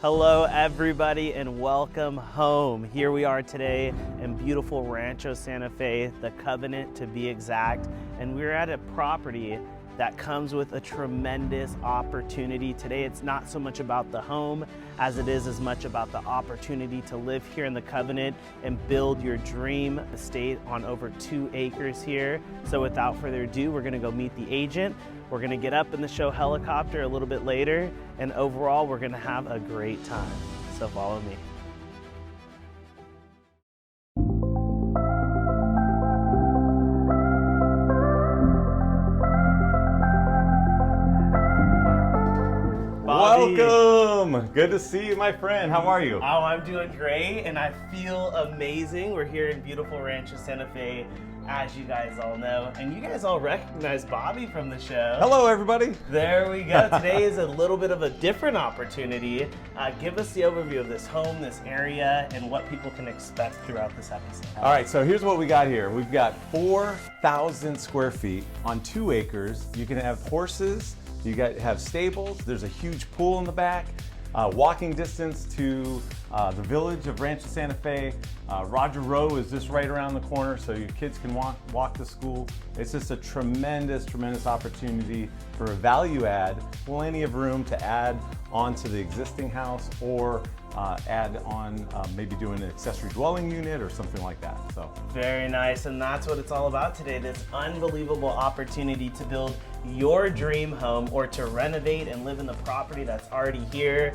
Hello everybody and welcome home. Here we are today in beautiful Rancho Santa Fe, the Covenant to be exact, and we're at a property that comes with a tremendous opportunity. Today it's not so much about the home as it is as much about the opportunity to live here in the Covenant and build your dream estate on over 2 acres here. So without further ado, we're gonna go meet the agent. We're gonna get up in the show helicopter a little bit later, and overall we're gonna have a great time. So follow me. Welcome! Good to see you, my friend. How are you? Oh, I'm doing great, and I feel amazing. We're here in beautiful Rancho Santa Fe, as you guys all know, and you guys all recognize Bobby from the show. Hello, everybody. There we go. Today is a little bit of a different opportunity. Give us the overview of this home, this area, and what people can expect throughout this episode. All right, so here's what we got here. We've got 4,000 square feet on 2 acres. You can have horses. You have stables. There's a huge pool in the back. Walking distance to the village of Rancho Santa Fe. Roger Row is just right around the corner, so your kids can walk to school. It's just a tremendous opportunity for a value add. Plenty of room to add onto the existing house or add on maybe doing an accessory dwelling unit or something like that. So very nice, and that's what it's all about today, this unbelievable opportunity to build your dream home or to renovate and live in the property that's already here.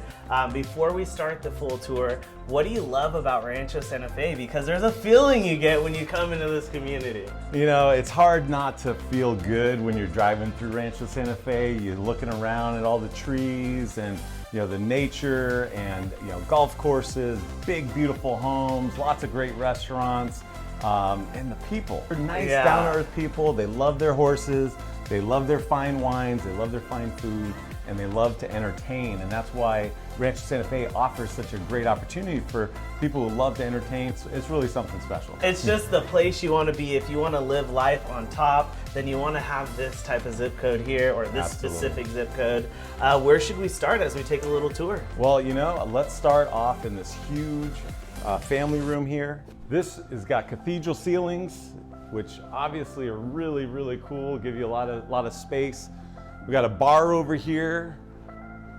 Before we start the full tour, what do you love about Rancho Santa Fe? Because there's a feeling you get when you come into this community. You know, it's hard not to feel good when you're driving through Rancho Santa Fe. You're looking around at all the trees and the nature and golf courses, big beautiful homes, lots of great restaurants, and the people. They're nice, down-to-earth people. They love their horses, they love their fine wines, they love their fine food, and they love to entertain. And that's why Rancho Santa Fe offers such a great opportunity for people who love to entertain. It's really something special. It's just the place you want to be. If you want to live life on top, then you want to have this type of zip code here, or this specific zip code. Where should we start as we take a little tour? Well, let's start off in this huge family room here. This has got cathedral ceilings, which obviously are really cool, give you a lot of space. We got a bar over here,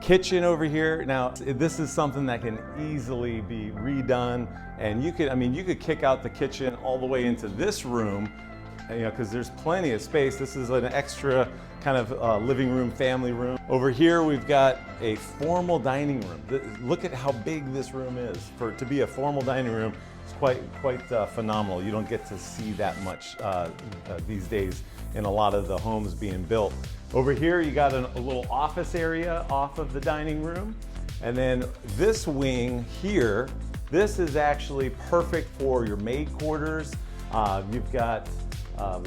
kitchen over here. Now, this is something that can easily be redone, and you could kick out the kitchen all the way into this room, because there's plenty of space. This is an extra kind of living room, family room. Over here, we've got a formal dining room. Look at how big this room is. To be a formal dining room, it's quite phenomenal. You don't get to see that much these days in a lot of the homes being built. Over here, you got a little office area off of the dining room. And then this wing here, this is actually perfect for your maid quarters. You've got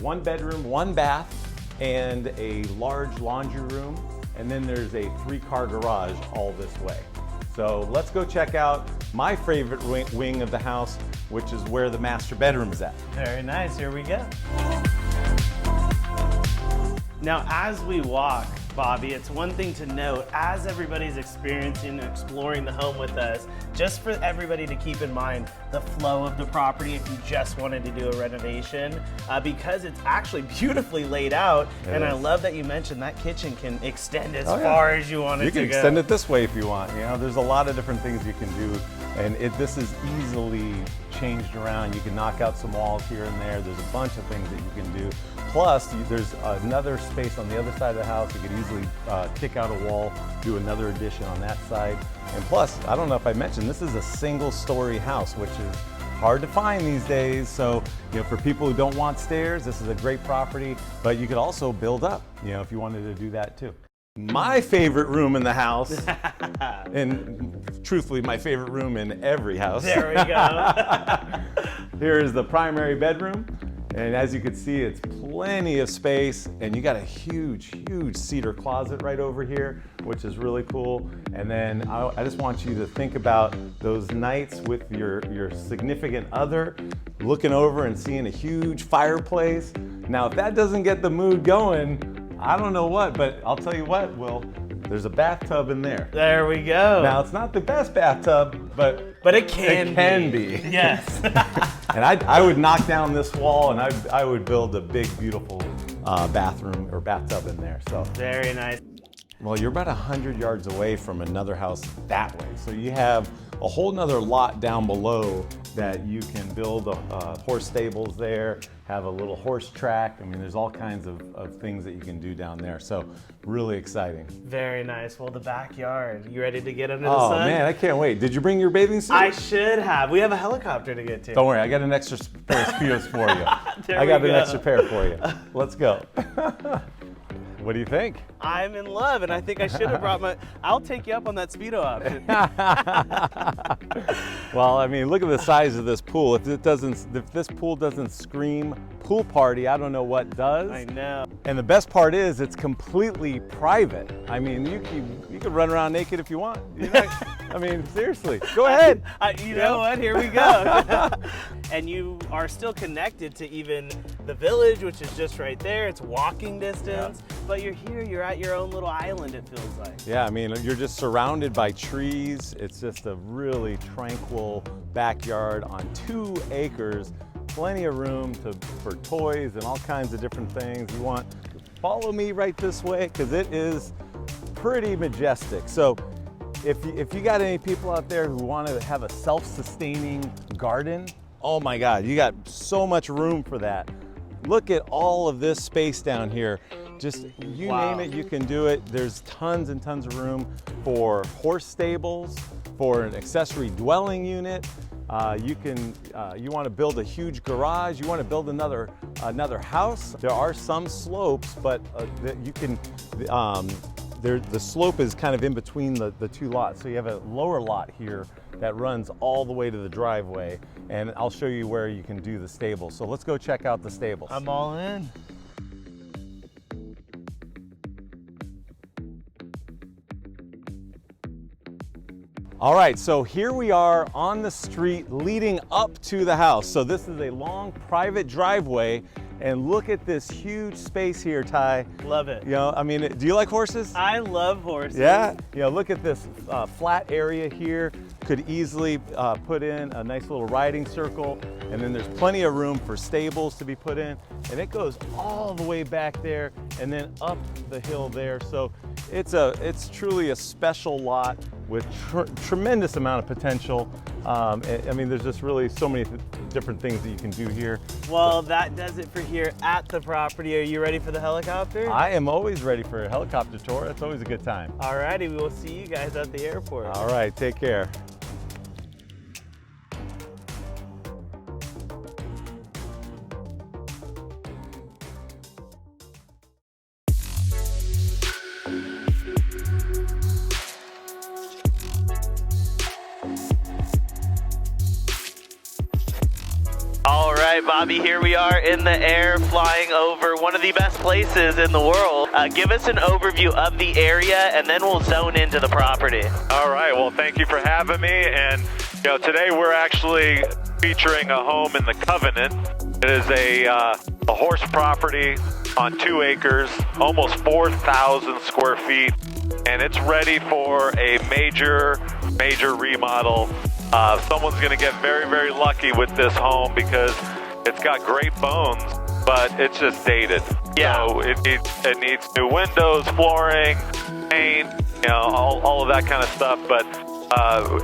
1 bedroom, 1 bath, and a large laundry room. And then there's a 3-car garage all this way. So let's go check out my favorite wing of the house, which is where the master bedroom is at. Very nice, here we go. Now, as we walk, Bobby, it's one thing to note, as everybody's experiencing and exploring the home with us, just for everybody to keep in mind the flow of the property if you just wanted to do a renovation, because it's actually beautifully laid out. And I love that you mentioned that kitchen can extend as far as you want it to go. You can extend it this way if you want. There's a lot of different things you can do, and this is easily changed around. You can knock out some walls here and there. There's a bunch of things that you can do. Plus, there's another space on the other side of the house. You could easily kick out a wall, do another addition on that side. And plus, I don't know if I mentioned, this is a single-story house, which is hard to find these days. So, for people who don't want stairs, this is a great property. But you could also build up, if you wanted to do that too. My favorite room in the house, and truthfully, my favorite room in every house. There we go. Here is the primary bedroom. And as you can see, it's plenty of space, and you got a huge cedar closet right over here, which is really cool. And then I just want you to think about those nights with your significant other, looking over and seeing a huge fireplace. Now, if that doesn't get the mood going, I don't know what, but I'll tell you what, Will, there's a bathtub in there. There we go. Now, it's not the best bathtub, but it can be. Yes. And I would knock down this wall, and I would build a big, beautiful bathroom or bathtub in there. So very nice. Well, you're about 100 yards away from another house that way. So you have a whole nother lot down below that you can build horse stables there, have a little horse track. I mean, there's all kinds of things that you can do down there. So really exciting. Very nice. Well, the backyard. You ready to get under the sun? Oh man, I can't wait. Did you bring your bathing suit? I should have. We have a helicopter to get to. Don't worry, I got an extra pair of Speedos for you. I got an extra pair for you. Let's go. What do you think? I'm in love, and I think I should have brought my. I'll take you up on that Speedo option. Well, I mean, look at the size of this pool. If this pool doesn't scream pool party, I don't know what does. I know. And the best part is, it's completely private. I mean, you could run around naked if you want. I mean, seriously, go ahead. You know what? Here we go. And you are still connected to even the village, which is just right there. It's walking distance, but you're here. You're at your own little island, it feels like. Yeah, I mean, you're just surrounded by trees. It's just a really tranquil backyard on 2 acres. Plenty of room for toys and all kinds of different things. You want to follow me right this way because it is pretty majestic. So if you got any people out there who want to have a self-sustaining garden, oh my God, you got so much room for that. Look at all of this space down here. Just you name it, you can do it. There's tons and tons of room for horse stables, for an accessory dwelling unit. You want to build a huge garage. You want to build another house. There are some slopes, but you can. The slope is kind of in between the 2 lots. So you have a lower lot here that runs all the way to the driveway, and I'll show you where you can do the stables. So let's go check out the stables. I'm all in. All right, so here we are on the street leading up to the house. So this is a long private driveway, and look at this huge space here, Ty. Love it. You know, I mean, do you like horses? I love horses. Yeah? You know, look at this flat area here. Could easily put in a nice little riding circle, and then there's plenty of room for stables to be put in, and it goes all the way back there and then up the hill there. So it's truly a special lot with tremendous amount of potential. I mean, there's just really so many different things that you can do here. Well, that does it for here at the property. Are you ready for the helicopter? I am always ready for a helicopter tour. It's always a good time. Alrighty, we will see you guys at the airport. All right, take care. All right, Bobby, here we are in the air flying over one of the best places in the world. Give us an overview of the area, and then we'll zone into the property. All right, well, thank you for having me. And today we're actually featuring a home in the Covenant. It is a horse property on 2 acres, almost 4,000 square feet, and it's ready for a major remodel. Someone's going to get very, very lucky with this home because it's got great bones, but it's just dated. Yeah. So it needs new windows, flooring, paint, all of that kind of stuff. But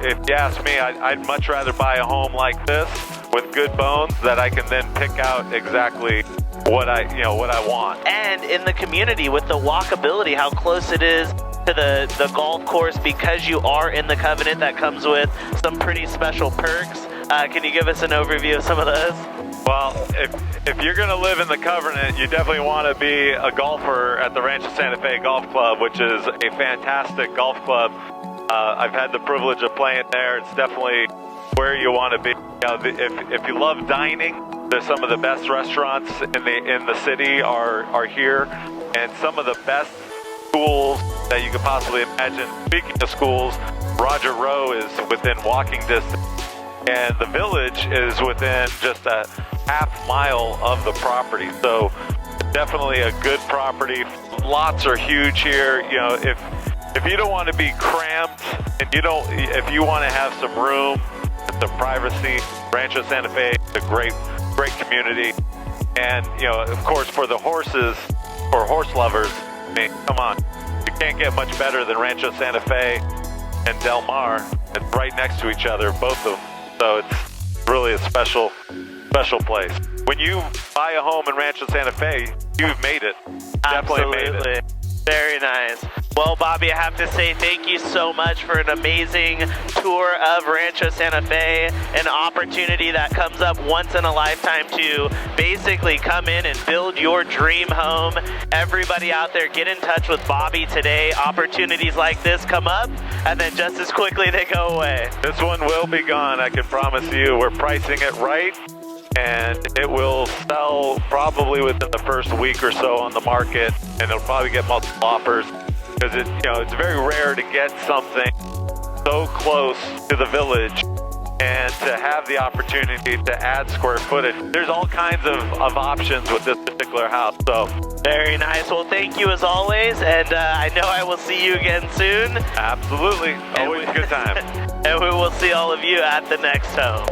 if you ask me, I'd much rather buy a home like this with good bones that I can then pick out exactly what I want. And in the community with the walkability, how close it is to the golf course, because you are in the Covenant, that comes with some pretty special perks. Can you give us an overview of some of those? Well, if you're going to live in the Covenant, you definitely want to be a golfer at the Rancho Santa Fe Golf Club, which is a fantastic golf club. I've had the privilege of playing there. It's definitely where you want to be. If you love dining, there's some of the best restaurants in the city are here, and some of the best schools that you could possibly imagine. Speaking of schools, Roger Rowe is within walking distance, and the village is within just a half-mile of the property. So definitely a good property. Lots are huge here. If if you don't want to be cramped, and if you want to have some room, some privacy, Rancho Santa Fe is a great community. And, of course, for the horses, for horse lovers, I mean, come on. You can't get much better than Rancho Santa Fe and Del Mar. It's right next to each other, both of them. So it's really a special place. When you buy a home in Rancho Santa Fe, you've made it. Definitely made it. Very nice. Well, Bobby, I have to say thank you so much for an amazing tour of Rancho Santa Fe, an opportunity that comes up once in a lifetime to basically come in and build your dream home. Everybody out there, get in touch with Bobby today. Opportunities like this come up, and then just as quickly they go away. This one will be gone, I can promise you. We're pricing it right, and it will sell probably within the first week or so on the market, and it'll probably get multiple offers. Because it's very rare to get something so close to the village and to have the opportunity to add square footage. There's all kinds of options with this particular house. So very nice. Well, thank you as always, and I know I will see you again soon. Absolutely. Always a good time. And we will see all of you at the next home.